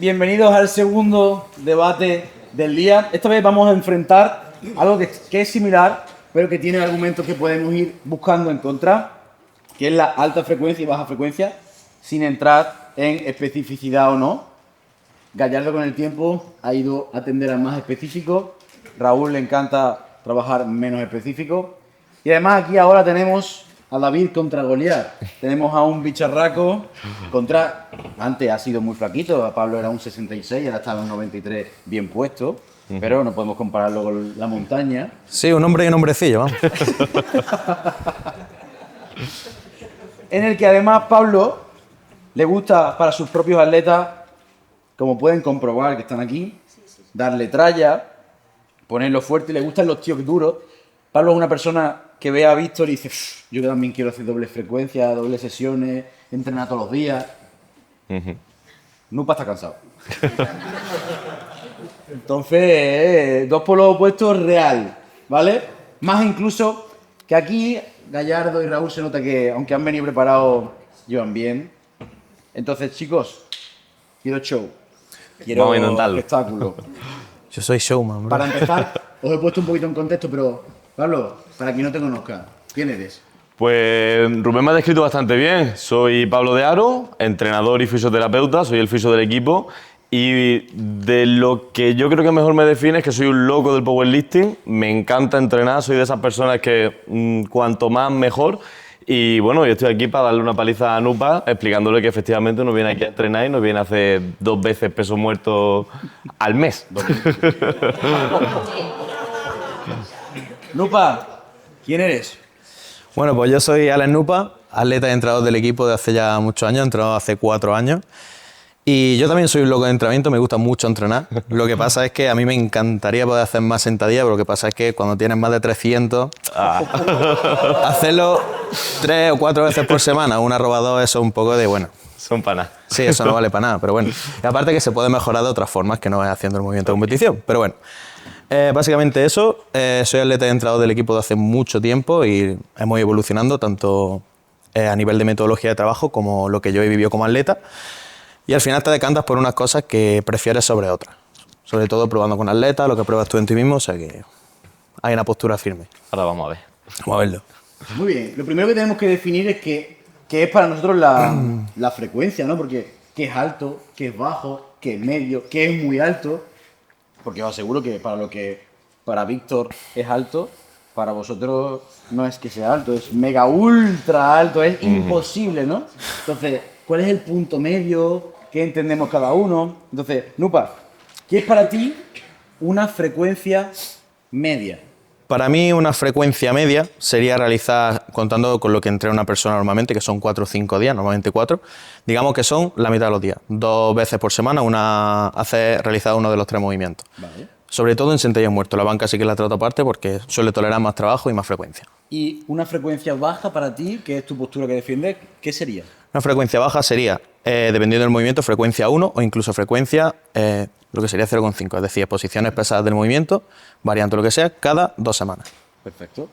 Bienvenidos al segundo debate del día. Esta vez vamos a enfrentar algo que es similar, pero que tiene argumentos que podemos ir buscando en contra, que es la alta frecuencia y baja frecuencia, sin entrar en especificidad o no. Gallardo con el tiempo ha ido a tender al más específico. Raúl le encanta trabajar menos específico. Y además aquí ahora tenemos a David contra Goliat. Tenemos a un bicharraco contra... Antes ha sido muy flaquito, Pablo era un 66, ahora está en un 93 bien puesto, pero no podemos compararlo con la montaña. Sí, un hombre y un hombrecillo, vamos. En el que además Pablo le gusta para sus propios atletas, como pueden comprobar que están aquí, darle tralla, ponerlo fuerte, le gustan los tíos duros. Pablo es una persona que ve a Víctor y dice, yo también quiero hacer doble frecuencia, dobles sesiones, entrenar todos los días. Nupa está cansado. Entonces, dos polos opuestos real, ¿vale? Más incluso que aquí Gallardo y Raúl se nota que, aunque han venido preparados, llevan bien. Entonces, chicos, quiero show. Quiero Vamos a intentarlo. espectáculo. Yo soy showman, bro. Para empezar, os he puesto un poquito en contexto, pero, Pablo, para quien no te conozca, ¿quién eres? Pues Rubén me ha descrito bastante bien. Soy Pablo de Aro, entrenador y fisioterapeuta, soy el fisio del equipo. Y de lo que yo creo que mejor me define es que soy un loco del powerlifting. Me encanta entrenar, soy de esas personas que cuanto más mejor. Y bueno, yo estoy aquí para darle una paliza a Nupa, explicándole que efectivamente uno viene aquí a entrenar y nos viene a hacer 2 veces peso muerto al mes. Nupa, ¿quién eres? Bueno, pues yo soy Alex Nupa, atleta y entrenador del equipo de hace ya muchos años, entrenado hace 4 años. Y yo también soy un loco de entrenamiento, me gusta mucho entrenar. Lo que pasa es que a mí me encantaría poder hacer más sentadillas, pero lo que pasa es que cuando tienes más de 300, hacerlo 3 o 4 veces por semana, una roba 2, eso es un poco de, bueno... Son panas. Sí, eso no vale para nada, pero bueno. Y aparte que se puede mejorar de otras formas que no es haciendo el movimiento de competición, pero bueno. Básicamente eso, soy atleta y entrenador del equipo de hace mucho tiempo y hemos ido evolucionando tanto a nivel de metodología de trabajo como lo que yo he vivido como atleta. Y al final te decantas por unas cosas que prefieres sobre otras. Sobre todo probando con atletas, lo que pruebas tú en ti mismo, o sea que hay una postura firme. Ahora vamos a ver. Vamos a verlo. Muy bien, lo primero que tenemos que definir es qué es para nosotros la frecuencia, ¿no? Porque qué es alto, qué es bajo, qué es medio, qué es muy alto. Porque os aseguro que para Víctor es alto, para vosotros no es que sea alto, es mega ultra alto, es imposible, ¿no? Entonces, ¿cuál es el punto medio? ¿Qué entendemos cada uno? Entonces, Nupa, ¿qué es para ti una frecuencia media? Para mí una frecuencia media sería realizar, contando con lo que entrena una persona normalmente, que son 4 o 5 días, normalmente 4, digamos que son la mitad de los días. 2 veces por semana, realizar uno de los 3 movimientos. Vale. Sobre todo en sentadillas muertos. La banca sí que la trato aparte porque suele tolerar más trabajo y más frecuencia. Y una frecuencia baja para ti, que es tu postura que defiendes, ¿qué sería? Una frecuencia baja sería, dependiendo del movimiento, frecuencia 1 o incluso frecuencia, lo que sería 0,5. Es decir, posiciones pesadas del movimiento, variando lo que sea, cada 2 semanas. Perfecto.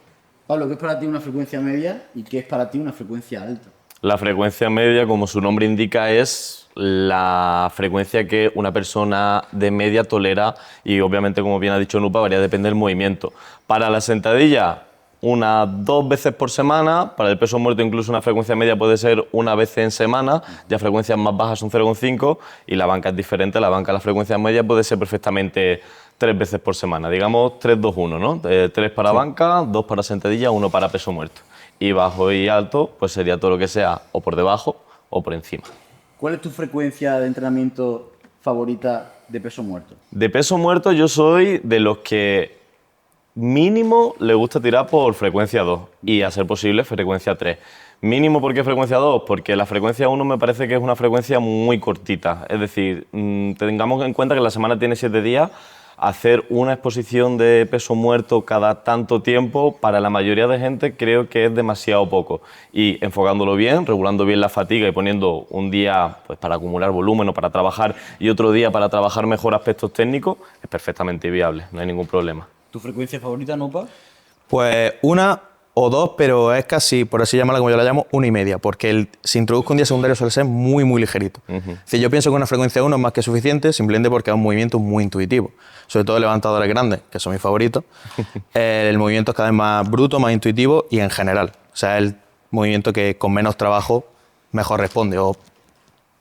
Pablo, ¿qué es para ti una frecuencia media y qué es para ti una frecuencia alta? La frecuencia media, como su nombre indica, es la frecuencia que una persona de media tolera y obviamente, como bien ha dicho Nupa, varía, depende del movimiento. Para la sentadilla, unas 2 veces por semana. Para el peso muerto incluso una frecuencia media puede ser una vez en semana, ya frecuencias más bajas son 0,5 y la banca es diferente. La frecuencia media puede ser perfectamente 3 veces por semana, digamos 3, 2, 1, ¿no? 3 para banca, 2 para sentadilla, 1 para peso muerto. Y bajo y alto pues sería todo lo que sea o por debajo o por encima. ¿Cuál es tu frecuencia de entrenamiento favorita de peso muerto? De peso muerto yo soy de los que mínimo le gusta tirar por frecuencia 2 y a ser posible frecuencia 3. Mínimo, ¿por qué frecuencia 2? Porque la frecuencia 1 me parece que es una frecuencia muy cortita. Es decir, tengamos en cuenta que la semana tiene 7 días. Hacer una exposición de peso muerto cada tanto tiempo, para la mayoría de gente creo que es demasiado poco. Y enfocándolo bien, regulando bien la fatiga y poniendo un día pues, para acumular volumen o para trabajar y otro día para trabajar mejor aspectos técnicos, es perfectamente viable, no hay ningún problema. ¿Tu frecuencia favorita, Nupa? Pues una o 2, pero es casi, por así llamarla como yo la llamo, 1,5, porque si introduzco un día secundario suele ser muy, muy ligerito. Es decir, yo pienso que una frecuencia 1 es más que suficiente, simplemente porque es un movimiento muy intuitivo. Sobre todo levantadores grandes, que son mis favoritos. El movimiento es cada vez más bruto, más intuitivo y en general. O sea, es el movimiento que con menos trabajo mejor responde,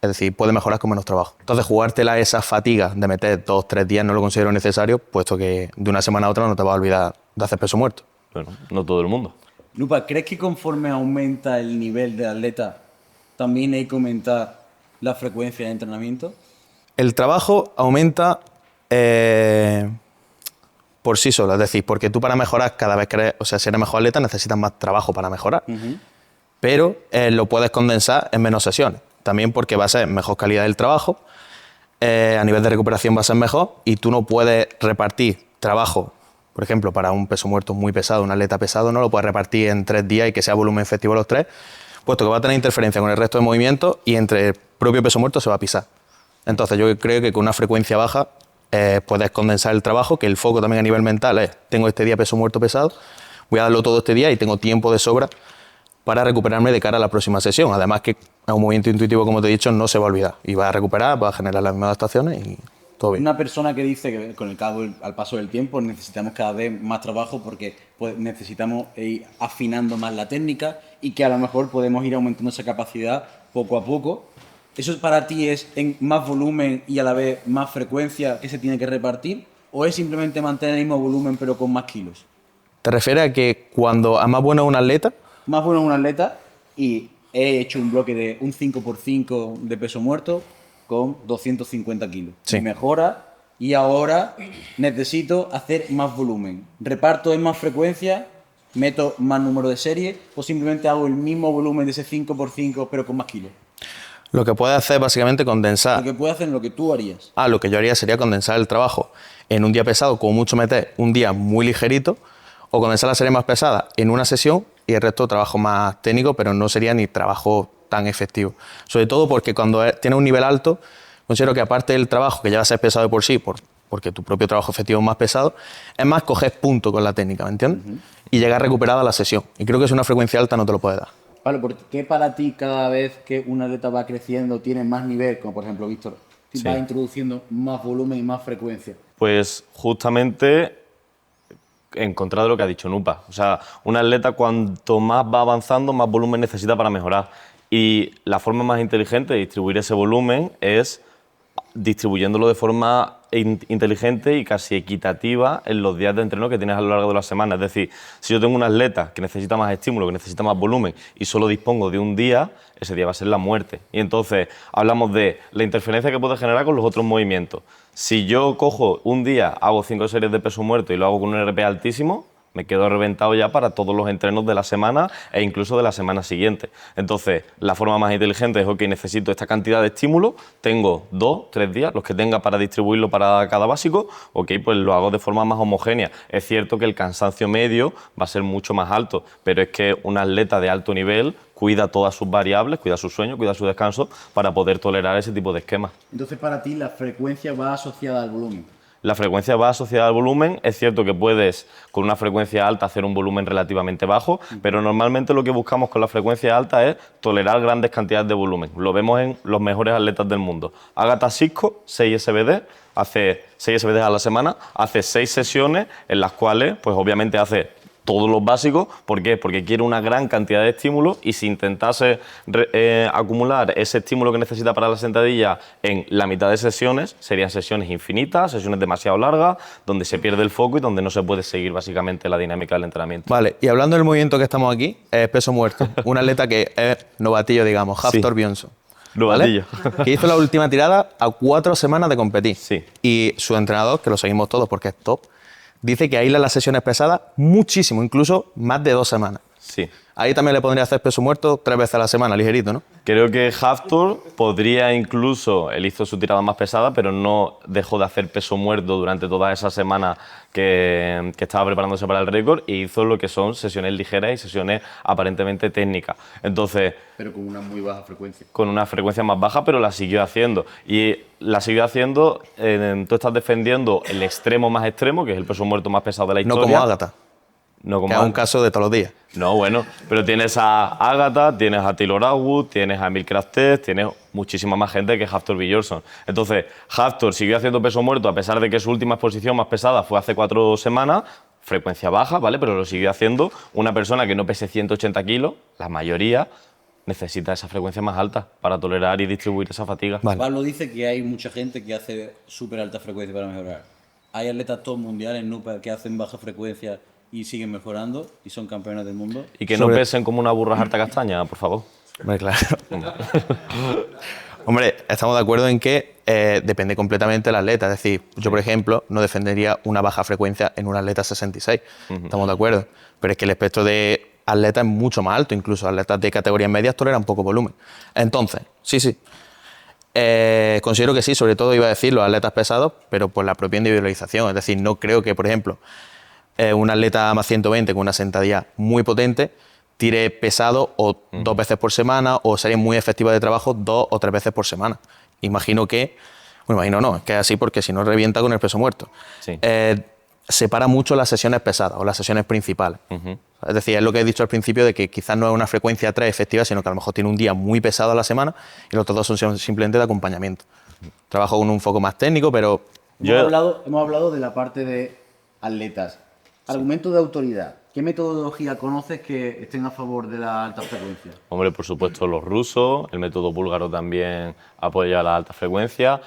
es decir, puede mejorar con menos trabajo. Entonces, jugártela esa fatiga de meter 2-3 días no lo considero necesario, puesto que de una semana a otra no te vas a olvidar de hacer peso muerto. Bueno, no todo el mundo. Lupa, ¿crees que conforme aumenta el nivel del atleta, también hay que aumentar la frecuencia de entrenamiento? El trabajo aumenta por sí solo, es decir, porque tú para mejorar cada vez que eres, o sea, si eres mejor atleta necesitas más trabajo para mejorar, pero lo puedes condensar en menos sesiones, también porque va a ser mejor calidad del trabajo, a nivel de recuperación va a ser mejor y tú no puedes repartir trabajo. Por ejemplo, para un peso muerto muy pesado, un atleta pesado, no lo puedes repartir en 3 días y que sea volumen efectivo los 3, puesto que va a tener interferencia con el resto de movimientos y entre el propio peso muerto se va a pisar. Entonces yo creo que con una frecuencia baja puedes condensar el trabajo, que el foco también a nivel mental es, tengo este día peso muerto pesado, voy a darlo todo este día y tengo tiempo de sobra para recuperarme de cara a la próxima sesión. Además que es un movimiento intuitivo, como te he dicho, no se va a olvidar y va a recuperar, va a generar las mismas adaptaciones y todo bien. Una persona que dice que con el cabo, al paso del tiempo necesitamos cada vez más trabajo porque pues, necesitamos ir afinando más la técnica y que a lo mejor podemos ir aumentando esa capacidad poco a poco. ¿Eso para ti es en más volumen y a la vez más frecuencia que se tiene que repartir? ¿O es simplemente mantener el mismo volumen pero con más kilos? ¿Te refieres a que cuando a más bueno es un atleta? Más bueno es un atleta y he hecho un bloque de un 5x5 de peso muerto con 250 kilos. Sí. Mejora y ahora necesito hacer más volumen. Reparto en más frecuencia, meto más número de series o simplemente hago el mismo volumen de ese 5x5 pero con más kilos. Lo que puedes hacer es básicamente condensar. Lo que puedes hacer es lo que tú harías. Lo que yo haría sería condensar el trabajo en un día pesado, como mucho meter un día muy ligerito, o condensar la serie más pesada en una sesión y el resto trabajo más técnico, pero no sería ni trabajo tan efectivo. Sobre todo porque cuando tienes un nivel alto, considero que aparte del trabajo que ya va a ser pesado de por sí, porque tu propio trabajo efectivo es más pesado, es más coger punto con la técnica, ¿me entiendes? Y llegar recuperado a la sesión. Y creo que si una frecuencia alta no te lo puede dar. Vale, ¿por qué para ti cada vez que un atleta va creciendo tiene más nivel, como por ejemplo Víctor, va introduciendo más volumen y más frecuencia? Pues justamente en contra de lo que ha dicho Nupa. O sea, un atleta cuanto más va avanzando, más volumen necesita para mejorar. Y la forma más inteligente de distribuir ese volumen es distribuyéndolo de forma inteligente y casi equitativa en los días de entreno que tienes a lo largo de la semana. Es decir, si yo tengo un atleta que necesita más estímulo, que necesita más volumen y solo dispongo de un día, ese día va a ser la muerte. Y entonces hablamos de la interferencia que puede generar con los otros movimientos. Si yo cojo un día, hago 5 series de peso muerto y lo hago con un RP altísimo, me quedo reventado ya para todos los entrenos de la semana e incluso de la semana siguiente. Entonces, la forma más inteligente es, ok, necesito esta cantidad de estímulo, tengo 2-3 días, los que tenga para distribuirlo para cada básico, ok, pues lo hago de forma más homogénea. Es cierto que el cansancio medio va a ser mucho más alto, pero es que un atleta de alto nivel cuida todas sus variables, cuida su sueño, cuida su descanso para poder tolerar ese tipo de esquemas. Entonces, para ti, la frecuencia va asociada al volumen. La frecuencia va asociada al volumen. Es cierto que puedes, con una frecuencia alta, hacer un volumen relativamente bajo, pero normalmente lo que buscamos con la frecuencia alta es tolerar grandes cantidades de volumen. Lo vemos en los mejores atletas del mundo. Agatha Sisco, 6 SBD, hace 6 SBD a la semana, hace 6 sesiones en las cuales, pues obviamente hace todos los básicos. ¿Por qué? Porque quiere una gran cantidad de estímulos y si intentase acumular ese estímulo que necesita para la sentadilla en la mitad de sesiones, serían sesiones infinitas, sesiones demasiado largas, donde se pierde el foco y donde no se puede seguir básicamente la dinámica del entrenamiento. Vale, y hablando del movimiento que estamos aquí, peso muerto, un atleta que es novatillo, digamos, Hafthor Bjornsson. Novatillo. ¿Vale? Que hizo la última tirada a 4 semanas de competir. Sí. Y su entrenador, que lo seguimos todos porque es top, dice que aísla las sesiones pesadas muchísimo, incluso más de 2 semanas. Sí. Ahí también le pondría hacer peso muerto 3 veces a la semana, ligerito, ¿no? Creo que Hafthor podría incluso, él hizo su tirada más pesada, pero no dejó de hacer peso muerto durante toda esa semana que estaba preparándose para el récord y hizo lo que son sesiones ligeras y sesiones aparentemente técnicas. Entonces, pero con una muy baja frecuencia. Con una frecuencia más baja, pero la siguió haciendo. Y la siguió haciendo, tú estás defendiendo el extremo más extremo, que es el peso muerto más pesado de la historia. No como Agatha. No que como es un antes. caso de todos los días. No, bueno, pero tienes a Agatha, tienes a Taylor Atwood, tienes a Emil Kraftes, tienes muchísima más gente que Hafthor Bjornsson. Entonces, Hafthor siguió haciendo peso muerto a pesar de que su última exposición más pesada fue hace 4 semanas, frecuencia baja, ¿vale? Pero lo siguió haciendo. Una persona que no pese 180 kilos, la mayoría, necesita esa frecuencia más alta para tolerar y distribuir esa fatiga. Vale. Pablo dice que hay mucha gente que hace súper alta frecuencia para mejorar. Hay atletas top mundiales, NUPA, que hacen baja frecuencia y siguen mejorando y son campeones del mundo. Y que no Sobre- pesen como una burra harta castaña, por favor. Hombre, claro. Hombre, estamos de acuerdo en que depende completamente del atleta. Es decir, yo, por ejemplo, no defendería una baja frecuencia en un atleta 66. Estamos de acuerdo. Pero es que el espectro de atletas es mucho más alto. Incluso atletas de categorías medias toleran poco volumen. Entonces, sí. Considero que sí, sobre todo iba a decir los atletas pesados, pero por la propia individualización. Es decir, no creo que, por ejemplo, un atleta más 120 con una sentadilla muy potente tire pesado o 2 veces por semana o serie muy efectiva de trabajo 2 o 3 veces por semana. Imagino que, bueno, imagino no, es que es así porque si no revienta con el peso muerto. Sí. Separa mucho las sesiones pesadas o las sesiones principales. Es decir, es lo que he dicho al principio de que quizás no es una frecuencia 3 efectiva, sino que a lo mejor tiene un día muy pesado a la semana y los otros 2 son simplemente de acompañamiento. Trabajo con un foco más técnico, pero Hemos hablado de la parte de atletas. Argumento de autoridad. ¿Qué metodología conoces que estén a favor de la alta frecuencia? Hombre, por supuesto, los rusos, el método búlgaro también apoya la alta frecuencia.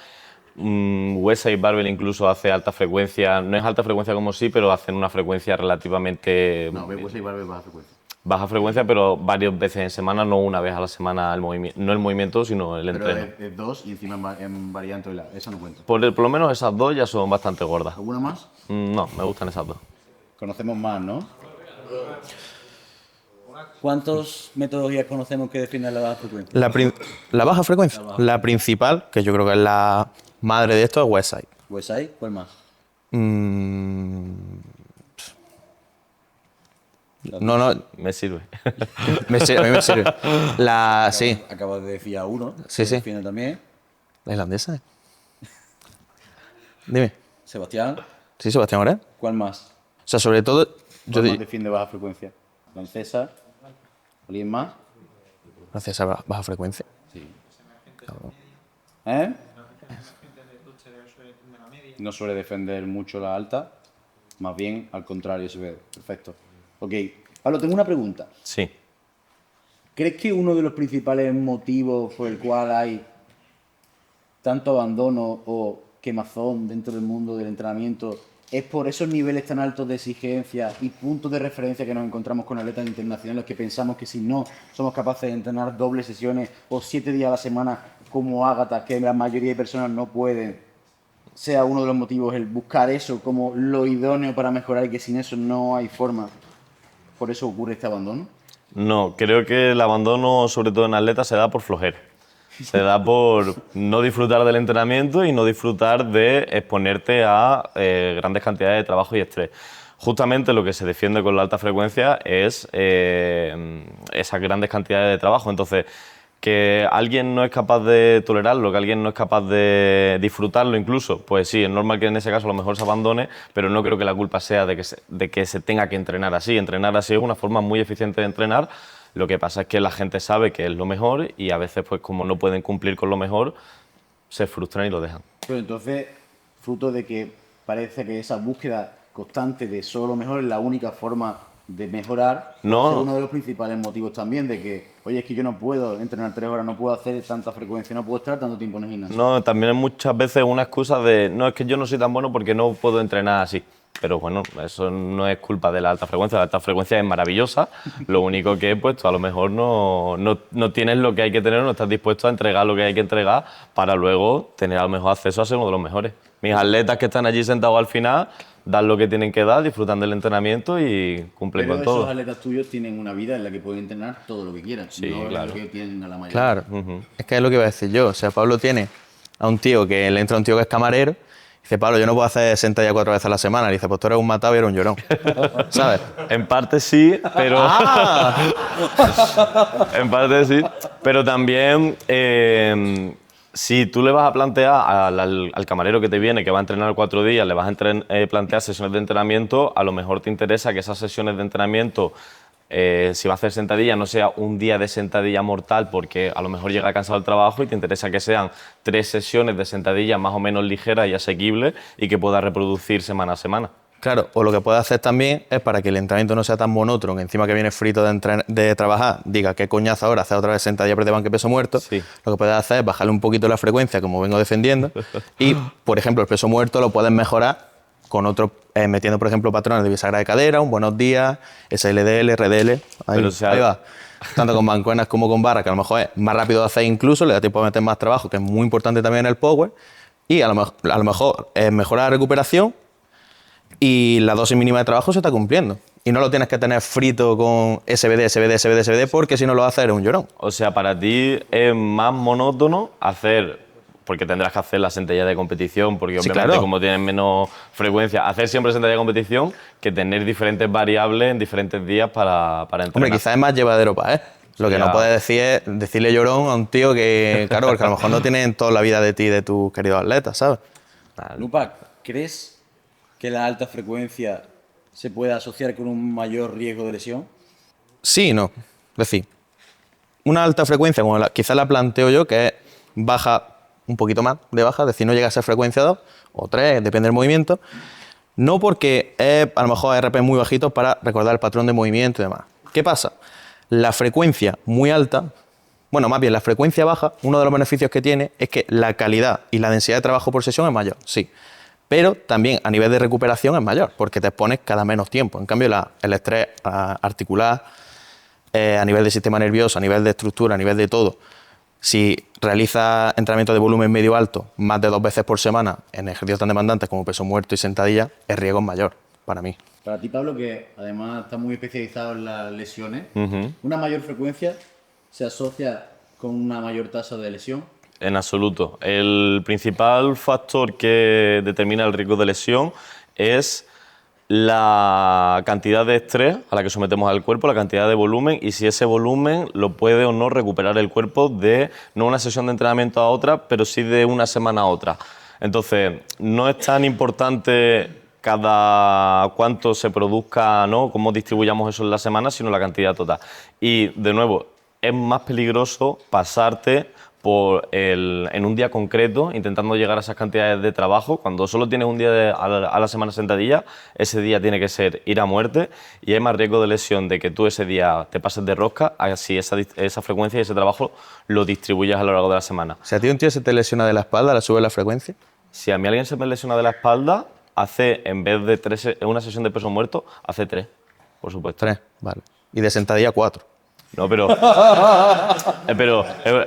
Westside Barbell incluso hace alta frecuencia, no es alta frecuencia como sí, pero hacen una frecuencia relativamente No, Westside y Barbell baja frecuencia. baja frecuencia, pero varias veces en semana, no una vez a la semana, no el movimiento, sino el Pero entreno. es 2 y encima en variante, eso no cuenta. Por lo menos esas dos ya son bastante gordas. ¿Alguna más? No, me gustan esas dos. Conocemos más, ¿no? ¿Cuántas metodologías conocemos que definen la baja frecuencia? la baja frecuencia, la principal, que yo creo que es la madre de esto, es Westside. ¿Westside? ¿Cuál más? No, Me sirve. a mí me sirve. Sí, Acabas de decir a uno. Sí, que sí. define también. la irlandesa. Dime. Sebastián. Sí, Sebastián Morel. ¿Cuál más? O sea, sobre todo, yo ¿Cuál más diría, defiende baja frecuencia? ¿Francesa? ¿Alguien más? gracias a baja frecuencia. ¿Eh? No suele defender mucho la alta, más bien al contrario se ve. Perfecto. Ok. Pablo, tengo una pregunta. Sí. ¿Crees que uno de los principales motivos por el cual hay tanto abandono o quemazón dentro del mundo del entrenamiento es por esos niveles tan altos de exigencia y puntos de referencia que nos encontramos con atletas internacionales que pensamos que si no somos capaces de entrenar dobles sesiones o 7 días a la semana como Agatha, que la mayoría de personas no pueden, sea uno de los motivos el buscar eso como lo idóneo para mejorar y que sin eso no hay forma? ¿Por eso ocurre este abandono? No, creo que el abandono, sobre todo en atletas, se da por flojera. Se da por no disfrutar del entrenamiento y no disfrutar de exponerte a grandes cantidades de trabajo y estrés. Justamente lo que se defiende con la alta frecuencia es esas grandes cantidades de trabajo. Entonces, que alguien no es capaz de tolerarlo, que alguien no es capaz de disfrutarlo incluso, pues sí, es normal que en ese caso a lo mejor se abandone, pero no creo que la culpa sea de que se tenga que entrenar así. Entrenar así es una forma muy eficiente de entrenar. Lo que pasa es que la gente sabe que es lo mejor y a veces, pues como no pueden cumplir con lo mejor, se frustran y lo dejan. Pero entonces, fruto de que parece que esa búsqueda constante de solo lo mejor es la única forma de mejorar, No. es uno de los principales motivos también de que, oye, es que yo no puedo entrenar 3 horas, no puedo hacer tanta frecuencia, no puedo estar tanto tiempo en el gimnasio. No, también es muchas veces una excusa de, no, es que yo no soy tan bueno porque no puedo entrenar así. Pero bueno, eso no es culpa de la alta frecuencia. La alta frecuencia es maravillosa. Lo único que, pues, tú a lo mejor no tienes lo que hay que tener, no estás dispuesto a entregar lo que hay que entregar para luego tener a lo mejor acceso a ser uno de los mejores. Mis atletas que están allí sentados al final dan lo que tienen que dar, disfrutan del entrenamiento y cumplen Pero con esos todo. atletas tuyos tienen una vida en la que pueden entrenar todo lo que quieran, Sí, no claro. lo que tienen a la mayoría. Claro, es que es lo que iba a decir yo. O sea, Pablo tiene a un tío que le entra un tío que es camarero. Dice, Pablo, yo no puedo hacer sentadilla 4 veces a la semana. Le dice, pues tú eres un matado y eres un llorón. ¿Sabes? En parte sí, pero... ¡Ah! En parte sí, pero también Si tú le vas a plantear al camarero que te viene, que va a entrenar 4 días, le vas a plantear sesiones de entrenamiento, a lo mejor te interesa que esas sesiones de entrenamiento, si va a hacer sentadilla, no sea un día de sentadilla mortal, porque a lo mejor llega cansado del trabajo y te interesa que sean 3 sesiones de sentadilla más o menos ligeras y asequibles y que puedas reproducir semana a semana. Claro, o lo que puedes hacer también es para que el entrenamiento no sea tan monótono, que encima que viene frito de trabajar, diga qué coñazo ahora, hacer otra vez sentadilla, press de banca y peso muerto. Sí. Lo que puedes hacer es bajarle un poquito la frecuencia, como vengo defendiendo, y, por ejemplo, el peso muerto lo puedes mejorar con otro, metiendo, por ejemplo, patrones de bisagra de cadera, un buenos días, SLDL, RDL, ahí, ahí va. Tanto con mancuernas como con barra, que a lo mejor es más rápido de hacer incluso, le da tiempo a meter más trabajo, que es muy importante también en el power, y a lo mejor mejora la recuperación y la dosis mínima de trabajo se está cumpliendo. Y no lo tienes que tener frito con SBD, porque si no lo haces eres un llorón. O sea, para ti es más monótono hacer, porque tendrás que hacer la sentadilla de competición, porque Sí, obviamente claro. como tienes menos frecuencia, hacer siempre sentadilla de competición que tener diferentes variables en diferentes días para entrenar. Hombre, quizás es más llevadero para él. Lo que Ya. no puedes decir es decirle llorón a un tío que, claro, porque a lo mejor no tiene en toda la vida de ti y de tus queridos atletas, ¿sabes? Lupa, ¿crees que la alta frecuencia se puede asociar con un mayor riesgo de lesión? Sí y no. Es decir, una alta frecuencia, como quizás la planteo yo, que es baja un poquito más de baja, es decir, no llega a ser frecuencia 2 o 3, depende del movimiento, no porque es a lo mejor RP muy bajitos para recordar el patrón de movimiento y demás. ¿Qué pasa? La frecuencia muy alta, bueno, más bien la frecuencia baja, uno de los beneficios que tiene es que la calidad y la densidad de trabajo por sesión es mayor, sí. Pero también a nivel de recuperación es mayor, porque te expones cada menos tiempo. En cambio, el estrés articular, a nivel del sistema nervioso, a nivel de estructura, a nivel de todo, si realizas entrenamiento de volumen medio alto más de 2 veces por semana en ejercicios tan demandantes como peso muerto y sentadilla, el riesgo es mayor para mí. Para ti, Pablo, que además está muy especializado en las lesiones, Ujú. ¿una mayor frecuencia se asocia con una mayor tasa de lesión? En absoluto. El principal factor que determina el riesgo de lesión es la cantidad de estrés a la que sometemos al cuerpo, la cantidad de volumen y si ese volumen lo puede o no recuperar el cuerpo de no una sesión de entrenamiento a otra, pero sí de una semana a otra. Entonces, no es tan importante cada cuánto se produzca, ¿no?, cómo distribuyamos eso en la semana, sino la cantidad total. Y, de nuevo, es más peligroso pasarte en un día concreto, intentando llegar a esas cantidades de trabajo. Cuando solo tienes un día a la semana sentadilla, ese día tiene que ser ir a muerte y hay más riesgo de lesión de que tú ese día te pases de rosca, así esa frecuencia y ese trabajo lo distribuyas a lo largo de la semana. Si a ti un tío se te lesiona de la espalda, ¿le sube la frecuencia? Si a mí alguien se me lesiona de la espalda, hace, en vez de una sesión de peso muerto, hace 3, por supuesto. 3, vale. Y de sentadilla 4. No, pero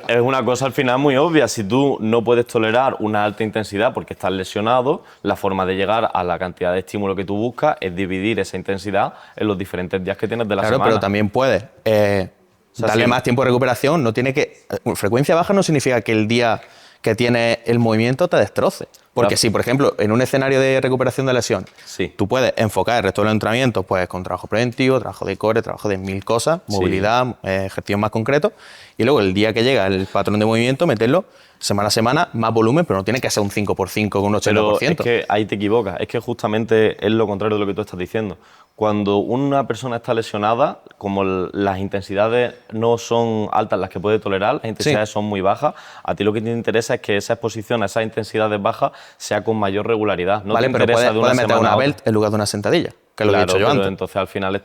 es una cosa al final muy obvia. Si tú no puedes tolerar una alta intensidad porque estás lesionado, la forma de llegar a la cantidad de estímulo que tú buscas es dividir esa intensidad en los diferentes días que tienes de la Claro, semana. pero también puedes sea, darle sí. más tiempo de recuperación. No tiene que frecuencia baja no significa que el día que tienes el movimiento te destroce. Porque Claro. si, por ejemplo, en un escenario de recuperación de lesión, Sí. tú puedes enfocar el resto de los entrenamientos pues, con trabajo preventivo, trabajo de core, trabajo de 1000 cosas, Sí. movilidad, ejercicios más concretos, y luego el día que llega el patrón de movimiento, meterlo semana a semana, más volumen, pero no tiene que ser un 5x5 con un 80%. Pero es que ahí te equivocas, es que justamente es lo contrario de lo que tú estás diciendo. Cuando una persona está lesionada, como las intensidades no son altas las que puede tolerar, las intensidades son muy bajas, a ti lo que te interesa es que esa exposición a esas intensidades bajas sea con mayor regularidad. No vale, te pero interesa puedes de una meter semana una a otra. belt en lugar de una sentadilla, que es lo que he Claro, dicho yo pero antes. entonces al final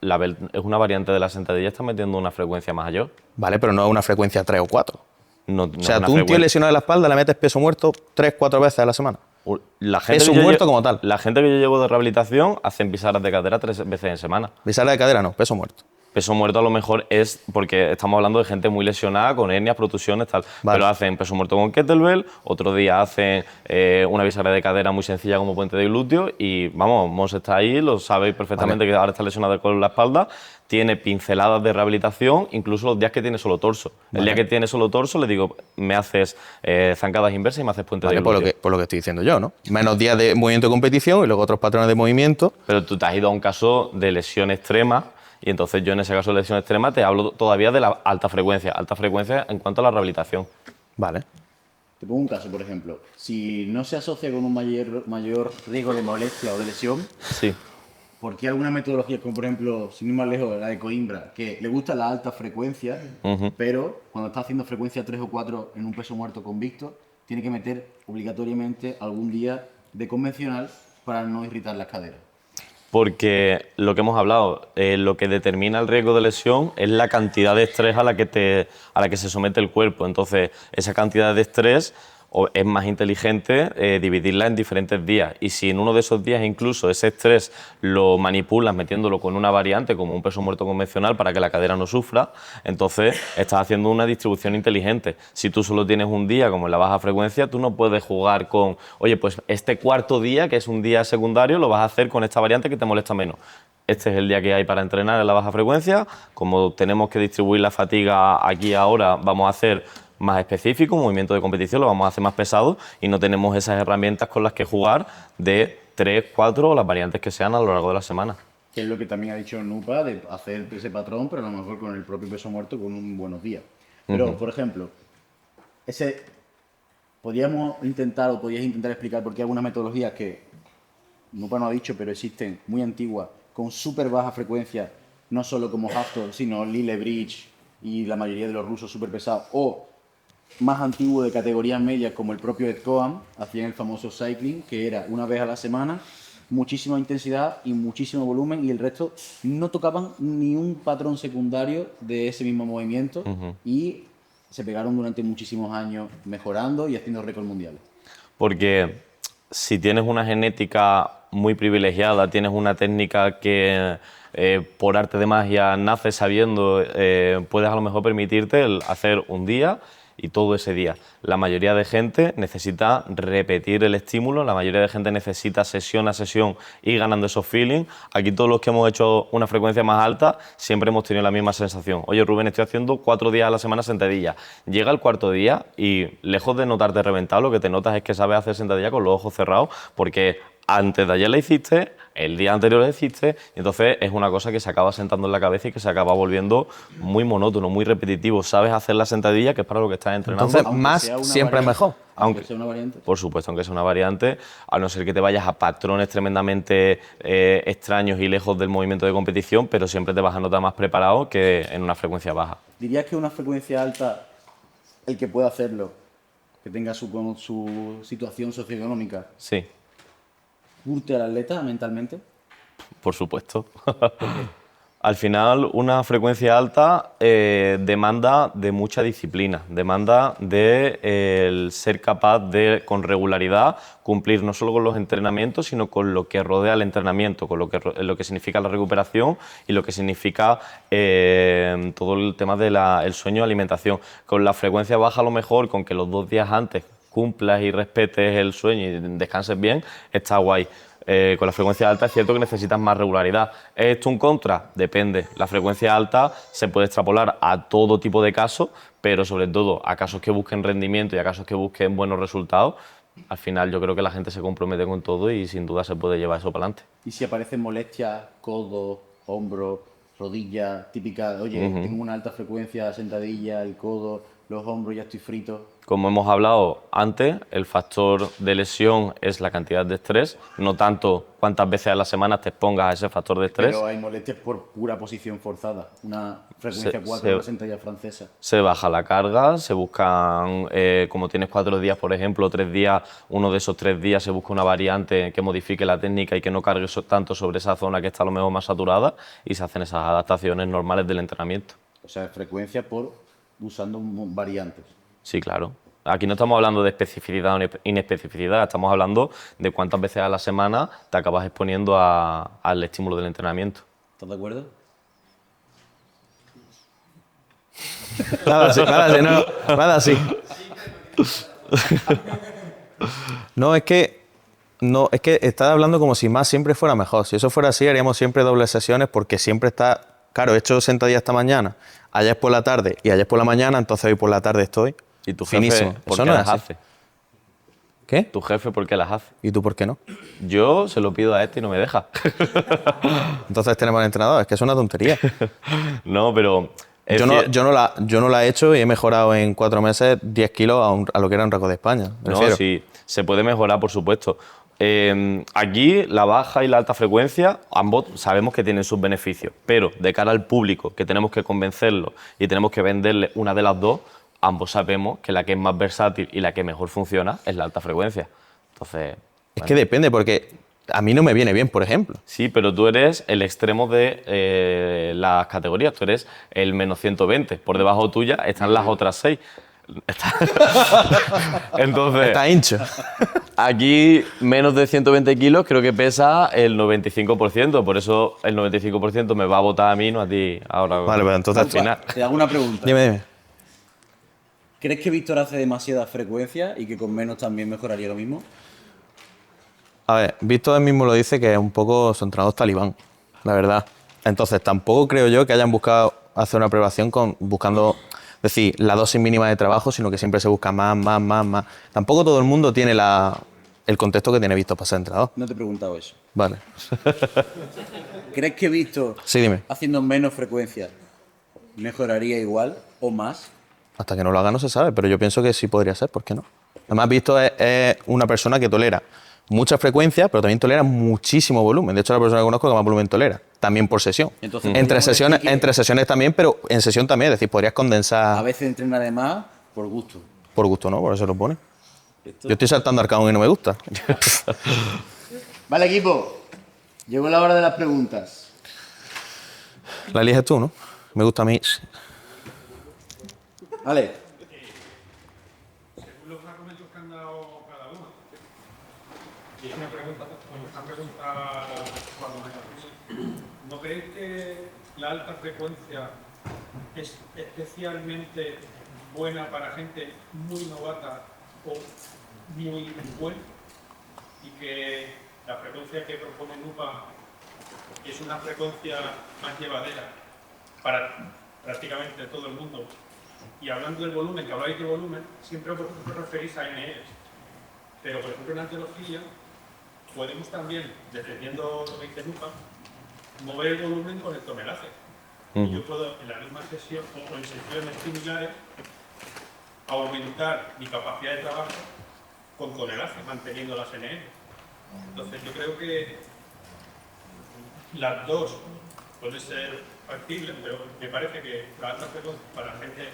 la belt es una variante de la sentadilla, estás metiendo una frecuencia mayor. Vale, pero no es una frecuencia 3 o 4. No, O sea, tú un tío lesionado de la espalda le metes peso muerto 3-4 veces a la semana. Peso que yo muerto lle- como tal. La gente que yo llevo de rehabilitación hacen pisadas de cadera 3 veces en semana. Bisagra de cadera no, peso muerto. Peso muerto a lo mejor es porque estamos hablando de gente muy lesionada, con hernias, protusiones, tal. Vale. Pero hacen peso muerto con kettlebell, otro día hacen una bisagra de cadera muy sencilla como puente de glúteo y vamos, Mons está ahí, lo sabéis perfectamente que ahora está lesionado con la espalda, tiene pinceladas de rehabilitación, incluso los días que tiene solo torso. El día que tiene solo torso le digo, me haces zancadas inversas y me haces puente Vale, de glúteo. por lo que estoy diciendo yo, ¿no? Menos días de movimiento de competición y luego otros patrones de movimiento. Pero tú te has ido a un caso de lesión extrema y entonces yo en ese caso de lesión extrema te hablo todavía de la alta frecuencia en cuanto a la rehabilitación. Vale. Te pongo un caso, por ejemplo. Si no se asocia con un mayor riesgo de molestia o de lesión, Sí. ¿por qué alguna metodología, como por ejemplo, sin ir más lejos, la de Coimbra, que le gusta la alta frecuencia, pero cuando está haciendo frecuencia 3 o 4 en un peso muerto convicto, tiene que meter obligatoriamente algún día de convencional para no irritar las caderas? Porque lo que hemos hablado, lo que determina el riesgo de lesión es la cantidad de estrés a la que se somete el cuerpo. Entonces, esa cantidad de estrés es más inteligente dividirla en diferentes días. Y si en uno de esos días incluso ese estrés lo manipulas metiéndolo con una variante como un peso muerto convencional para que la cadera no sufra, entonces estás haciendo una distribución inteligente. Si tú solo tienes un día como en la baja frecuencia, tú no puedes jugar con, oye, pues este cuarto día, que es un día secundario, lo vas a hacer con esta variante que te molesta menos. Este es el día que hay para entrenar en la baja frecuencia. Como tenemos que distribuir la fatiga aquí ahora, vamos a hacer más específico, un movimiento de competición, lo vamos a hacer más pesado y no tenemos esas herramientas con las que jugar de 3, 4 o las variantes que sean a lo largo de la semana. Que es lo que también ha dicho Nupa, de hacer ese patrón, pero a lo mejor con el propio peso muerto con un buenos días. Pero, por ejemplo, podrías intentar explicar por qué algunas metodologías que Nupa no ha dicho, pero existen, muy antiguas, con súper baja frecuencia, no solo como Haftor, sino Lille Bridge y la mayoría de los rusos súper pesados, o más antiguo de categorías medias como el propio Ed Coan, hacían el famoso cycling, que era una vez a la semana, muchísima intensidad y muchísimo volumen, y el resto no tocaban ni un patrón secundario de ese mismo movimiento y se pegaron durante muchísimos años mejorando y haciendo récords mundiales. Porque si tienes una genética muy privilegiada, tienes una técnica que por arte de magia naces sabiendo, puedes a lo mejor permitirte el hacer un día y todo ese día. La mayoría de gente necesita repetir el estímulo, la mayoría de gente necesita sesión a sesión ir ganando esos feelings. Aquí todos los que hemos hecho una frecuencia más alta siempre hemos tenido la misma sensación. Oye, Rubén, estoy haciendo 4 días a la semana sentadilla. Llega el cuarto día y lejos de notarte reventado, lo que te notas es que sabes hacer sentadilla con los ojos cerrados porque antes de ayer la hiciste, el día anterior la hiciste, y entonces es una cosa que se acaba sentando en la cabeza y que se acaba volviendo muy monótono, muy repetitivo. Sabes hacer la sentadilla, que es para lo que estás entrenando. Entonces, Aunque más sea una siempre es variante, mejor. Aunque sea una variante. Por supuesto, aunque sea una variante, a no ser que te vayas a patrones tremendamente extraños y lejos del movimiento de competición, pero siempre te vas a notar más preparado que en una frecuencia baja. ¿Dirías que una frecuencia alta, el que pueda hacerlo, que tenga su situación socioeconómica, Sí, curte al atleta mentalmente? por supuesto. Al final, una frecuencia alta demanda de mucha disciplina, demanda de el ser capaz de, con regularidad, cumplir no solo con los entrenamientos, sino con lo que rodea el entrenamiento, con lo que significa la recuperación y lo que significa todo el tema del sueño y alimentación. Con la frecuencia baja, a lo mejor, con que los 2 días antes cumplas y respetes el sueño y descanses bien, está guay. Con la frecuencia alta es cierto que necesitas más regularidad. ¿Es esto un contra? Depende. La frecuencia alta se puede extrapolar a todo tipo de casos, pero sobre todo a casos que busquen rendimiento y a casos que busquen buenos resultados. Al final yo creo que la gente se compromete con todo y sin duda se puede llevar eso para adelante. Y si aparecen molestias, codo, hombro, rodilla, típica, oye, tengo una alta frecuencia, sentadilla, el codo, los hombros, ya estoy frito. Como hemos hablado antes, el factor de lesión es la cantidad de estrés, no tanto cuántas veces a la semana te expongas a ese factor de estrés. Pero hay molestias por pura posición forzada, una frecuencia 4 de la sentadilla francesa. Se baja la carga, se buscan, como tienes 4 días, por ejemplo, 3 días, uno de esos 3 días se busca una variante que modifique la técnica y que no cargue tanto sobre esa zona que está a lo mejor más saturada y se hacen esas adaptaciones normales del entrenamiento. O sea, frecuencia usando variantes. Sí, claro. Aquí no estamos hablando de especificidad o inespecificidad, estamos hablando de cuántas veces a la semana te acabas exponiendo al estímulo del entrenamiento. ¿Estás de acuerdo? Nada así. No, es que estás hablando como si más siempre fuera mejor. Si eso fuera así, haríamos siempre dobles sesiones porque siempre está... Claro, he hecho sentadilla esta mañana, ayer por la tarde y ayer por la mañana, entonces hoy por la tarde estoy ¿Y tu jefe finísimo. por Eso qué no es las así. hace? ¿Qué? ¿Tu jefe por qué las hace? ¿Y tú por qué no? Yo se lo pido a este y no me deja. Entonces tenemos al entrenador, es que es una tontería. No, pero Yo no la he hecho y he mejorado en 4 meses 10 kilos a lo que era un récord de España. me No, refiero. sí, se puede mejorar, por supuesto. Aquí la baja y la alta frecuencia, ambos sabemos que tienen sus beneficios, pero de cara al público, que tenemos que convencerlo y tenemos que venderle una de las dos, ambos sabemos que la que es más versátil y la que mejor funciona es la alta frecuencia. Entonces, Es que depende, porque a mí no me viene bien, por ejemplo. sí, pero tú eres el extremo de las categorías, tú eres el menos 120, por debajo tuya están las otras 6. Entonces, Está hincho. aquí menos de 120 kilos creo que pesa el 95%, por eso el 95% me va a votar a mí, no a ti ahora. Vale, pues entonces al final. Te hago una pregunta. Dime. ¿Crees que Víctor hace demasiada frecuencia y que con menos también mejoraría lo mismo? A ver, Víctor él mismo lo dice que es un poco su entrenador talibán, la verdad. Entonces, tampoco creo yo que hayan buscado hacer una aprobación buscando, decir, la dosis mínima de trabajo, sino que siempre se busca más. Tampoco todo el mundo tiene el contexto que tiene Víctor para ser entrenador. No te he preguntado eso. Vale. ¿Crees que Víctor, Sí, dime. haciendo menos frecuencia, mejoraría igual o más? Hasta que no lo haga no se sabe, pero yo pienso que sí podría ser, ¿por qué no? Además, Víctor es una persona que tolera mucha frecuencia, pero también tolera muchísimo volumen. De hecho, es la persona que conozco que más volumen tolera, también por sesión. Entonces, entre podríamos sesiones, decir que- entre sesiones también, pero en sesión también, es decir, podrías A condensar veces entrena de más por gusto. por gusto, ¿no? Por eso lo pone. Yo estoy saltando Arcano y no me gusta. Vale, equipo. Llegó la hora de las preguntas. La eliges tú, ¿no? Me gusta a mí. Vale. Según los argumentos que han dado cada uno. Y una pregunta, cuando ¿no creéis que la alta frecuencia es especialmente buena para gente muy novata o muy buena? Y que la frecuencia que propone NUPA es una frecuencia más llevadera para prácticamente todo el mundo. Y hablando del volumen, que habláis de volumen, siempre vosotros os referís a NEs. Pero, por ejemplo, en antelogía, podemos también, dependiendo lo que dice NUPA, mover el volumen con el tonelaje. Y yo puedo, en la misma sesión o en sesiones similares, aumentar mi capacidad de trabajo con tonelaje, manteniendo las NE. Entonces, yo creo que las dos pueden ser factibles, pero me parece que la alta frecuencia para gente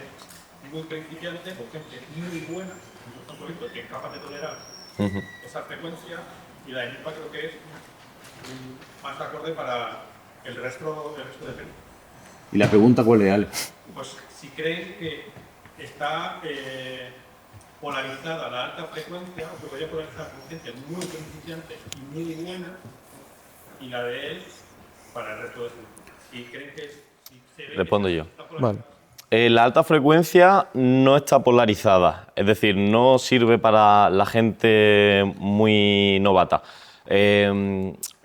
muy principiante o gente muy buena, que es capaz de tolerar esa frecuencia, y la de NUPA creo que es más acorde para el resto de gente. ¿Y la pregunta cuál es, Ale? Pues si creen que está polarizada la alta frecuencia, o que podría polarizar con gente muy principiante y muy buena, y la de él para el resto de gente. Si creen que si se ve Respondo que yo. está polarizada. La alta frecuencia no está polarizada, es decir, no sirve para la gente muy novata. Pero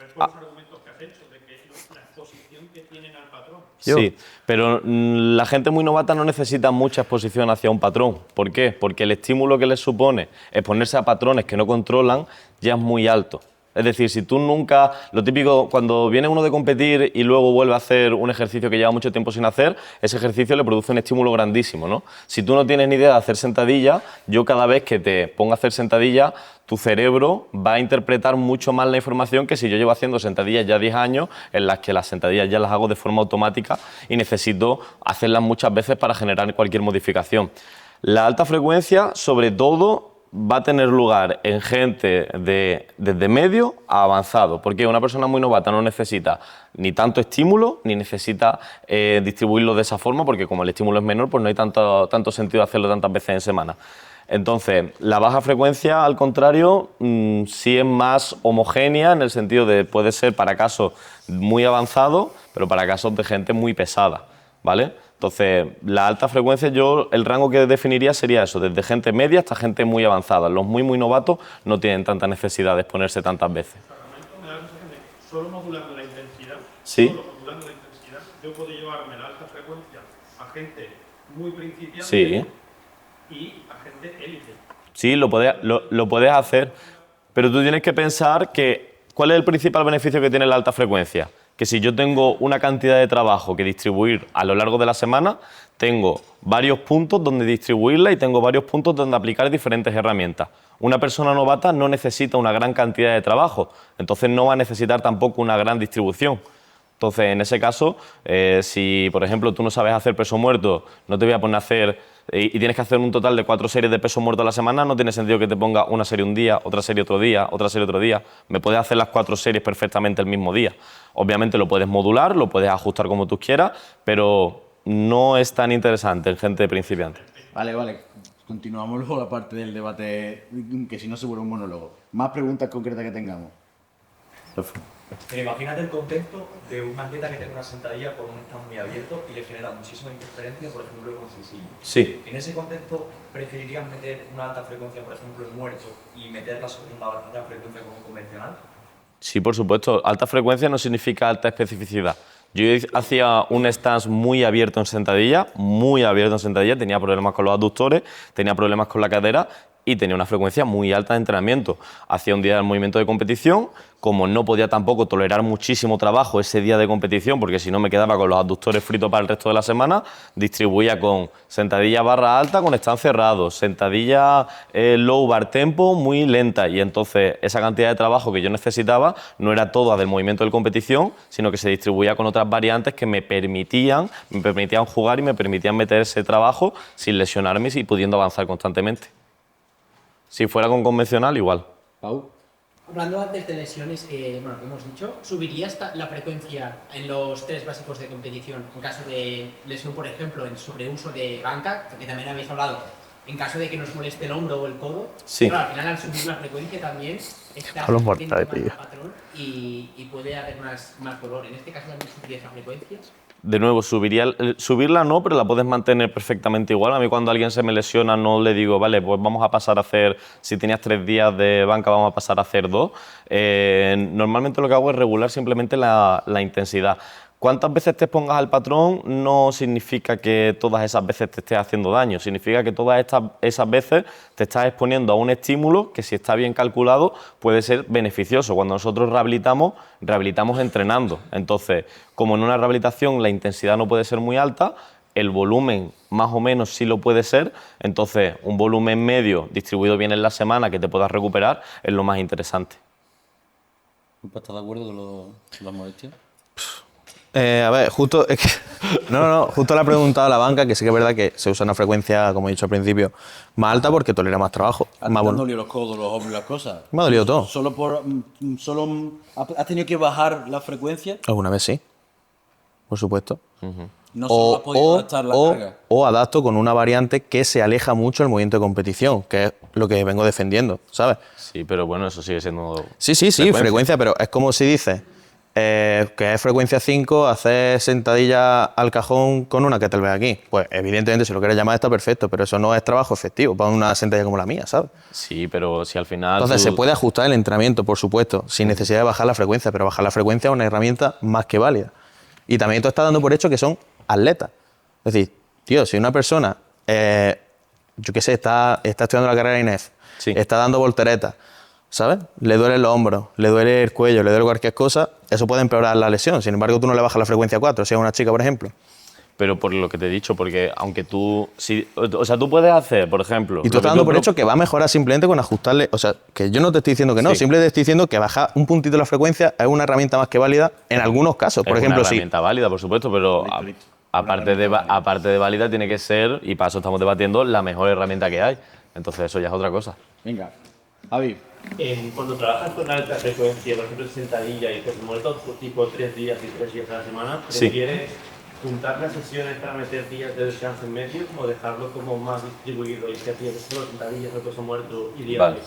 es por los argumentos que has hecho, de que la exposición que tienen al patrón. Sí, pero la gente muy novata no necesita mucha exposición hacia un patrón. ¿Por qué? Porque el estímulo que les supone exponerse a patrones que no controlan ya es muy alto. Es decir, si tú nunca, lo típico, cuando viene uno de competir y luego vuelve a hacer un ejercicio que lleva mucho tiempo sin hacer, ese ejercicio le produce un estímulo grandísimo, ¿no? Si tú no tienes ni idea de hacer sentadilla, yo cada vez que te ponga a hacer sentadilla, tu cerebro va a interpretar mucho más la información que si yo llevo haciendo sentadillas ya 10 años, en las que las sentadillas ya las hago de forma automática y necesito hacerlas muchas veces para generar cualquier modificación. La alta frecuencia, sobre todo, va a tener lugar en gente desde medio a avanzado, porque una persona muy novata no necesita ni tanto estímulo, ni necesita distribuirlo de esa forma, porque como el estímulo es menor, pues no hay tanto sentido hacerlo tantas veces en semana. Entonces, la baja frecuencia, al contrario, sí es más homogénea, en el sentido de puede ser para casos muy avanzados, pero para casos de gente muy pesada, ¿vale? Entonces, la alta frecuencia, yo el rango que definiría sería eso, desde gente media hasta gente muy avanzada. Los muy novatos no tienen tanta necesidad de exponerse tantas veces. Me da la sensación de que solo modulando la intensidad, Sí. solo modulando la intensidad, yo puedo llevarme la alta frecuencia a gente muy principiante Sí. y a gente élite. Sí, lo puedes hacer, pero tú tienes que pensar que ¿cuál es el principal beneficio que tiene la alta frecuencia? que si yo tengo una cantidad de trabajo que distribuir a lo largo de la semana, tengo varios puntos donde distribuirla y tengo varios puntos donde aplicar diferentes herramientas. Una persona novata no necesita una gran cantidad de trabajo, entonces no va a necesitar tampoco una gran distribución. Entonces, en ese caso, si, por ejemplo, tú no sabes hacer peso muerto, no te voy a poner a hacer y tienes que hacer un total de 4 series de peso muerto a la semana, no tiene sentido que te ponga una serie un día, otra serie otro día, otra serie otro día. Me puedes hacer las 4 series perfectamente el mismo día. Obviamente lo puedes modular, lo puedes ajustar como tú quieras, pero no es tan interesante en gente principiante. Vale, vale. Continuamos luego la parte del debate, que si no se vuelve un monólogo. Más preguntas concretas que tengamos. Pero imagínate el contexto de un atleta que tenga una sentadilla con un stand muy abierto y le genera muchísima interferencia, por ejemplo, con sencillo. Sí. En ese contexto, ¿preferirías meter una alta frecuencia, por ejemplo, en muerto y meterla sobre una alta frecuencia como convencional? Sí, por supuesto. Alta frecuencia no significa alta especificidad. Yo hacía un stance muy abierto en sentadilla, tenía problemas con los aductores, tenía problemas con la cadera y tenía una frecuencia muy alta de entrenamiento. Hacía un día del movimiento de competición, como no podía tampoco tolerar muchísimo trabajo ese día de competición, porque si no me quedaba con los aductores fritos para el resto de la semana, distribuía con sentadilla barra alta con stand cerrado, sentadilla low bar tempo muy lenta, y entonces esa cantidad de trabajo que yo necesitaba no era toda del movimiento de competición, sino que se distribuía con otras variantes que me permitían jugar y me permitían meter ese trabajo sin lesionarme y pudiendo avanzar constantemente. Si fuera con convencional, igual. Pau. Hablando antes de lesiones, bueno, como hemos dicho, ¿subirías la frecuencia en los test básicos de competición en caso de lesión, por ejemplo, en sobreuso de banca, que también habéis hablado, en caso de que nos moleste el hombro o el codo? Sí. Pero al final, al subir la frecuencia también está Hablo haciendo mortal, más tío. patrón y puede haber más dolor. En este caso también subirías la frecuencia. De nuevo, subirla no, pero la puedes mantener perfectamente igual. A mí cuando alguien se me lesiona no le digo, vale, pues vamos a pasar a hacer, si tenías 3 días de banca, vamos a pasar a hacer 2. Normalmente lo que hago es regular simplemente la intensidad. Cuántas veces te expongas al patrón no significa que todas esas veces te estés haciendo daño, significa que todas esas veces te estás exponiendo a un estímulo que, si está bien calculado, puede ser beneficioso. Cuando nosotros rehabilitamos entrenando. Entonces, como en una rehabilitación la intensidad no puede ser muy alta, el volumen más o menos sí lo puede ser, entonces un volumen medio distribuido bien en la semana que te puedas recuperar es lo más interesante. ¿Estás de acuerdo con las molestias? A ver, justo es que justo le ha preguntado a la banca, que sí que es verdad que se usa una frecuencia, como he dicho al principio, más alta porque tolera más trabajo. ¿Has Más dolido los codos, los hombros y las cosas? Me ha dolido todo. ¿Has tenido que bajar la frecuencia? Alguna vez sí, por supuesto. No solo has podido adaptar la carga. O adapto con una variante que se aleja mucho del movimiento de competición, que es lo que vengo defendiendo, ¿sabes? Sí, pero bueno, eso sigue siendo... Sí, frecuencia, pero es como si dices que es frecuencia 5, hacer sentadilla al cajón con una kettlebell aquí. Pues evidentemente, si lo quieres llamar, está perfecto, pero eso no es trabajo efectivo para una sentadilla como la mía, ¿sabes? Sí, pero si al final... Entonces se puede ajustar el entrenamiento, por supuesto, sin necesidad de bajar la frecuencia, pero bajar la frecuencia es una herramienta más que válida. Y también tú estás dando por hecho que son atletas. Es decir, tío, si una persona, yo qué sé, está estudiando la carrera INEF, Sí. está dando volteretas, ¿sabes? Le duele los hombros, le duele el cuello, le duele cualquier cosa, eso puede empeorar la lesión. Sin embargo, tú no le bajas la frecuencia a 4, si es una chica, por ejemplo. Pero por lo que te he dicho, porque aunque tú... o sea, tú puedes hacer, por ejemplo... Y tú estás dando por hecho que va a mejorar simplemente con ajustarle... O sea, que yo no te estoy diciendo que no, Sí. simplemente te estoy diciendo que bajar un puntito la frecuencia es una herramienta más que válida en algunos casos. Por es ejemplo, una si... herramienta válida, por supuesto, pero aparte de válida tiene que ser, y para eso estamos debatiendo, la mejor herramienta que hay. Entonces eso ya es otra cosa. Venga, Javi. Cuando trabajas con alta frecuencia, por ejemplo, sentadilla y peso muerto, tipo 3 días y 3 días a la semana, Sí. ¿prefieres juntar las sesiones para meter días de descanso en medio o dejarlo como más distribuido y que hacías solo sentadillas o peso muerto y días Vale.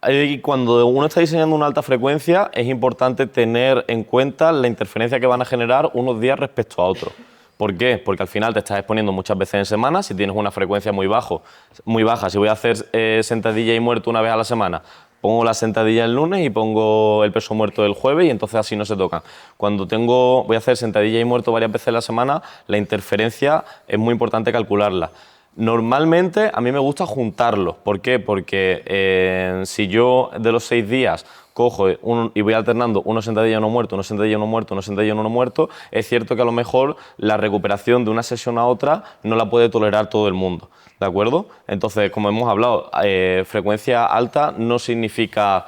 de Cuando uno está diseñando una alta frecuencia, es importante tener en cuenta la interferencia que van a generar unos días respecto a otros. ¿Por qué? Porque al final te estás exponiendo muchas veces en semana. Si tienes una frecuencia muy baja, si voy a hacer sentadilla y muerto una vez a la semana, pongo la sentadilla el lunes y pongo el peso muerto el jueves, y entonces así no se tocan. Cuando voy a hacer sentadilla y muerto varias veces a la semana, la interferencia es muy importante calcularla. Normalmente a mí me gusta juntarlos. ¿Por qué? Porque si yo de los 6 días cojo y voy alternando uno sentadilla, uno muerto, uno sentadilla, uno muerto, uno sentadilla, uno muerto, es cierto que a lo mejor la recuperación de una sesión a otra no la puede tolerar todo el mundo, ¿de acuerdo? Entonces, como hemos hablado, frecuencia alta no significa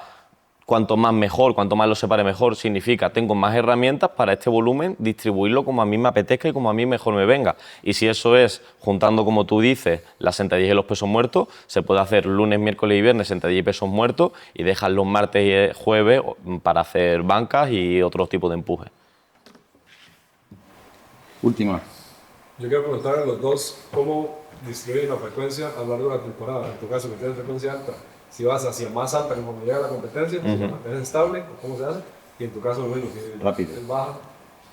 cuanto más mejor, cuanto más lo separe mejor, significa tengo más herramientas para este volumen, distribuirlo como a mí me apetezca y como a mí mejor me venga. Y si eso es, juntando como tú dices, las sentadillas y los pesos muertos, se puede hacer lunes, miércoles y viernes sentadillas y pesos muertos y dejar los martes y jueves para hacer bancas y otros tipos de empuje. Última. Yo quiero preguntar a los dos cómo distribuyen la frecuencia a lo largo de la temporada. En tu caso, que tienes frecuencia alta, si vas hacia más alta cuando llega la competencia, si la mantienes estable, o cómo se hace, y en tu caso, bueno, si Rápido. es baja.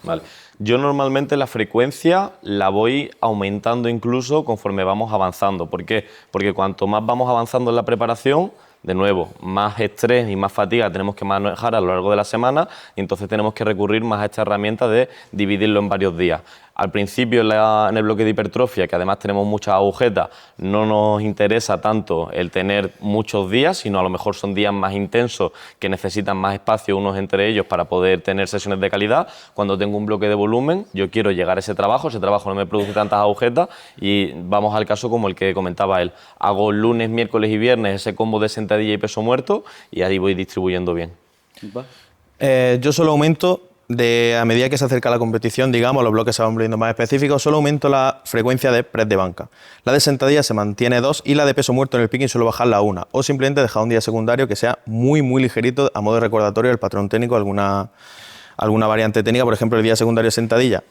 Vale. Yo normalmente la frecuencia la voy aumentando incluso conforme vamos avanzando. ¿Por qué? Porque cuanto más vamos avanzando en la preparación, de nuevo, más estrés y más fatiga tenemos que manejar a lo largo de la semana y entonces tenemos que recurrir más a esta herramienta de dividirlo en varios días. Al principio en el bloque de hipertrofia, que además tenemos muchas agujetas, no nos interesa tanto el tener muchos días, sino a lo mejor son días más intensos que necesitan más espacio unos entre ellos para poder tener sesiones de calidad. Cuando tengo un bloque de volumen, yo quiero llegar a ese trabajo no me produce tantas agujetas y vamos al caso como el que comentaba él. Hago lunes, miércoles y viernes ese combo de sentadilla y peso muerto y ahí voy distribuyendo bien. Yo solo aumento, a medida que se acerca la competición, digamos, los bloques se van volviendo más específicos, solo aumento la frecuencia de press de banca. La de sentadilla se mantiene 2 y la de peso muerto en el picking suelo bajarla a 1. O simplemente dejar un día secundario que sea muy, muy ligerito a modo de recordatorio del patrón técnico, alguna variante técnica, por ejemplo, el día secundario de sentadilla.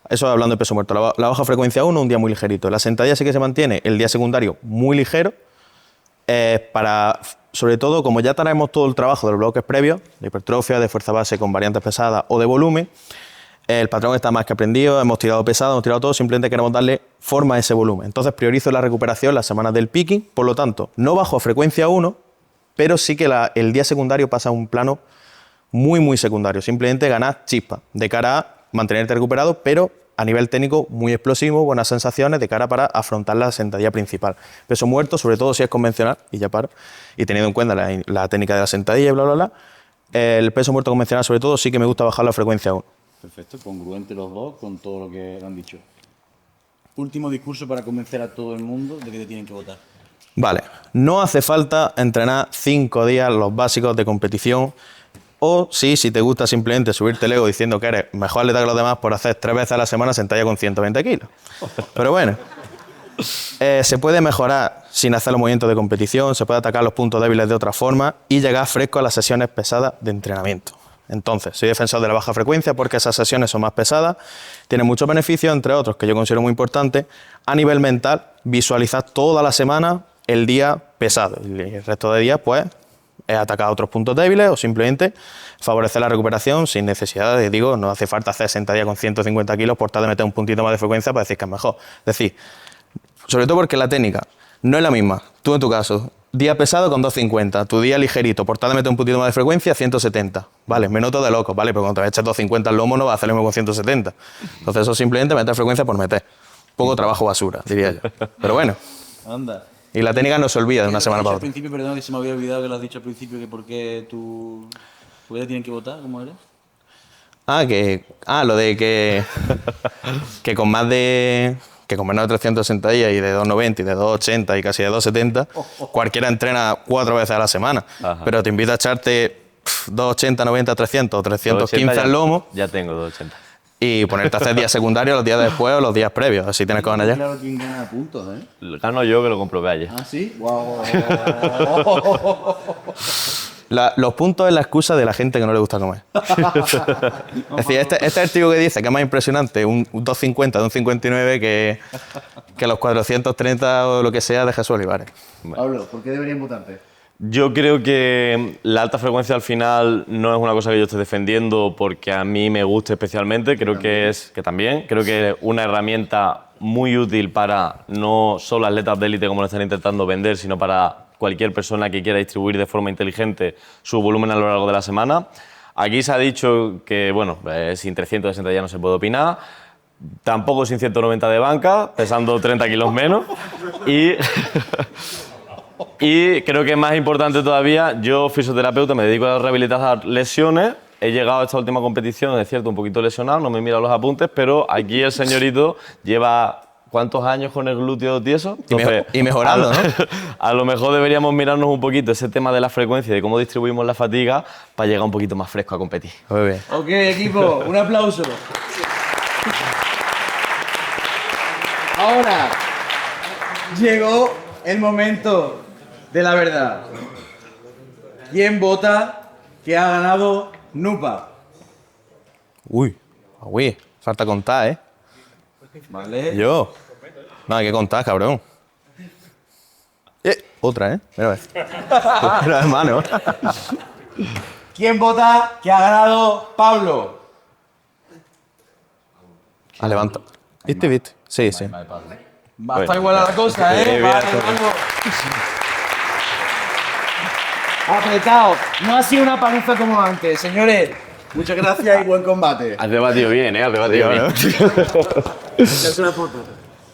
Eso hablando de peso muerto. La baja frecuencia 1, un día muy ligerito. La sentadilla sí que se mantiene el día secundario muy ligero, sobre todo, como ya traemos todo el trabajo de los bloques previos, de hipertrofia, de fuerza base con variantes pesadas o de volumen, el patrón está más que aprendido, hemos tirado pesado, hemos tirado todo, simplemente queremos darle forma a ese volumen. Entonces priorizo la recuperación las semanas del picking, por lo tanto, no bajo a frecuencia 1, pero sí que el día secundario pasa a un plano muy, muy secundario, simplemente ganar chispa, de cara a mantenerte recuperado, pero a nivel técnico muy explosivo, buenas sensaciones de cara para afrontar la sentadilla principal. Peso muerto, sobre todo si es convencional, y ya paro, y teniendo en cuenta la técnica de la sentadilla y bla, bla, bla, el peso muerto convencional sobre todo sí que me gusta bajar la frecuencia 1. Perfecto, congruente los dos con todo lo que han dicho. Último discurso para convencer a todo el mundo de que te tienen que votar. Vale, no hace falta entrenar 5 días los básicos de competición. O si te gusta simplemente subirte el ego diciendo que eres mejor atleta que los demás por hacer 3 veces a la semana sentadilla con 120 kilos. Pero bueno, se puede mejorar sin hacer los movimientos de competición, se puede atacar los puntos débiles de otra forma y llegar fresco a las sesiones pesadas de entrenamiento. Entonces, soy defensor de la baja frecuencia porque esas sesiones son más pesadas, tienen muchos beneficios, entre otros, que yo considero muy importantes. A nivel mental, visualizar toda la semana el día pesado y el resto de días, pues, es atacar otros puntos débiles o simplemente favorecer la recuperación sin necesidad de, no hace falta hacer sentadilla con 150 kilos por tal de meter un puntito más de frecuencia para decir que es mejor. Es decir, sobre todo porque la técnica no es la misma. Tú en tu caso, día pesado con 250, tu día ligerito, por tal de meter un puntito más de frecuencia, 170. Vale, me noto de loco, vale, pero cuando te eches 250 al lomo no vas a hacer lo mismo con 170. Entonces eso simplemente meter frecuencia por meter. Poco trabajo basura, diría yo. Pero bueno. Anda. Y la técnica no se olvida de una semana para otra. Al principio, perdón, que se me había olvidado que lo has dicho al principio, que por qué te tienen que votar, ¿cómo era? Lo de que con más de... que con menos de 360 días y de 290 y de 280 y casi de 270, cualquiera entrena 4 veces a la semana. Ajá. Pero te invito a echarte 280, 90, 300, 315 al lomo. Ya tengo 280. Y ponerte a hacer días secundarios los días después o los días previos, así tienes que ganar ya. Claro, quién gana puntos, ¿eh? Gano yo, que lo comprobé ayer. ¿Ah, sí? Wow. Los puntos es la excusa de la gente que no le gusta comer. Es decir, este es el tío que dice que es más impresionante un 250 de un 59 que los 430 o lo que sea de Jesús Olivares. Pablo, ¿por qué deberían votarte? Yo creo que la alta frecuencia al final no es una cosa que yo esté defendiendo porque a mí me guste especialmente. Creo que es una herramienta muy útil para no solo atletas de élite como lo están intentando vender, sino para cualquier persona que quiera distribuir de forma inteligente su volumen a lo largo de la semana. Aquí se ha dicho que, sin 360 ya no se puede opinar. Tampoco sin 190 de banca, pesando 30 kilos menos. Y creo que es más importante todavía, yo fisioterapeuta, me dedico a rehabilitar lesiones. He llegado a esta última competición, es cierto, un poquito lesionado, no me he mirado los apuntes, pero aquí el señorito lleva ¿cuántos años con el glúteo tieso? Entonces, y mejorando, ¿no? A lo mejor deberíamos mirarnos un poquito ese tema de la frecuencia y de cómo distribuimos la fatiga para llegar un poquito más fresco a competir. Muy bien. Ok, equipo, un aplauso. Ahora llegó el momento de la verdad. ¿Quién vota que ha ganado Nupa? Uy, falta contar, ¿eh? Vale. Yo. No, hay que contar, cabrón. Otra, ¿eh? Mira, a ver. Mira, hermano. ¿Quién vota que ha ganado Pablo? Levanta. ¿Viste? Sí. Va, está igual a la cosa, ¿eh? Vale, vamos. Apretado. No ha sido una paliza como antes, señores. Muchas gracias y buen combate. Has debatido bien, ¿eh? Has debatido bien. Es una foto.